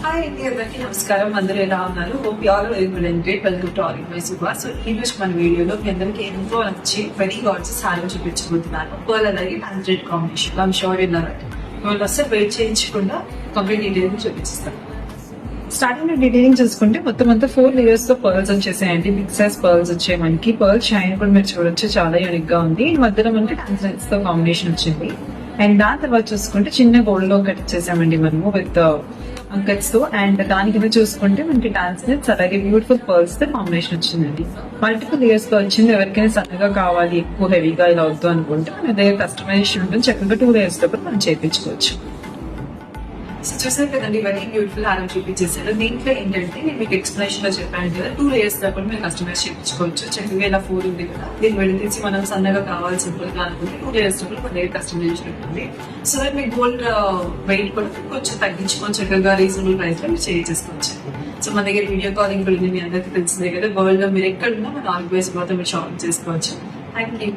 Hi అండి, అందరికీ నమస్కారం. అందరూ ఎలా ఉన్నారు? Hope you all very good and great. Welcome to all my super. So ఈ రోజు మన వీడియోలో మీ అందరికీ ఎంతో నచ్చి వెరీ గార్జియస్ హారం చూపించబోతున్నాను. పర్ల్ అలాగే ట్రాన్స్జెంట్ కాంబినేషన్. ఐఎమ్ షూర్ విన్నారు. వాళ్ళు అసలు వెయిట్ చేయించకుండా కంప్లీట్ డీటెయిల్స్ చూపిస్తాను. స్టార్టింగ్ లో డీటెయిలింగ్ చూసుకుంటే మొత్తం అంతా 4 లేయర్స్ తో పర్ల్స్ వచ్చేసాయండి. బిగ్ సైజ్ పర్ల్స్ వచ్చాయి మనకి. పర్ల్ షైన్ కూడా మీరు చూడొచ్చు, చాలా యూనిక్ గా ఉంది. మధ్యలో మనకి ట్రాన్స్జెంట్స్ తో కాంబినేషన్ వచ్చింది. అండ్ దాని తర్వాత చూసుకుంటే చిన్న గోల్డ్ లో కట్ చేసామండి మనము విత్ అంకట్స్ తో. అండ్ దాని కింద చూసుకుంటే మనకి ట్రాన్స్జెంట్స్ అలాగే బ్యూటిఫుల్ పర్ల్స్ తో కాంబినేషన్ వచ్చిందండి. మల్టిపుల్ లేయర్స్ తో వచ్చింది. ఎవరికైనా సన్నగా కావాలి, ఎక్కువ హెవీగా ఇలా అవుతుంది అనుకుంటే మన దగ్గర కస్టమైజేషన్ ఉంటుంది. చక్కగా 2 లేయర్స్ తో కూడా మనం చేయించుకోవచ్చు. చూసారు కదండి, వెరీ బ్యూటిఫుల్ హారం చూపించేసారు. దీంట్లో ఏంటంటే నేను మీకు ఎక్స్ప్లెనేషన్ లో చెప్పాను కదా, 2 లేయర్స్ తో కూడా మీరు కస్టమైజ్ చేయించుకోవచ్చు. చక్కగా ఇలా 4 ఉంది కదా, దీన్ని వెళ్ళి మనం సన్నగా కావాలి సింపుల్ గా అనుకుంటే 2 లేయర్స్ తో కూడా మన దగ్గర కస్టమైజేషన్ ఉంటుంది. So that me gold weight కూడా కొంచెం తగ్గించుకొని చక్కగా రీజనబుల్ ప్రైస్ లో మీరు చేయించేసుకోవచ్చు. సో మన దగ్గర వీడియో కాలింగ్ కూడా మీ అందరికీ తెలిసిందే కదా. వరల్డ్ లో మీరు ఎక్కడున్నా మన ఆల్వేస్ మాత్రం మీరు షాపింగ్ చేసుకోవచ్చు. Thank you.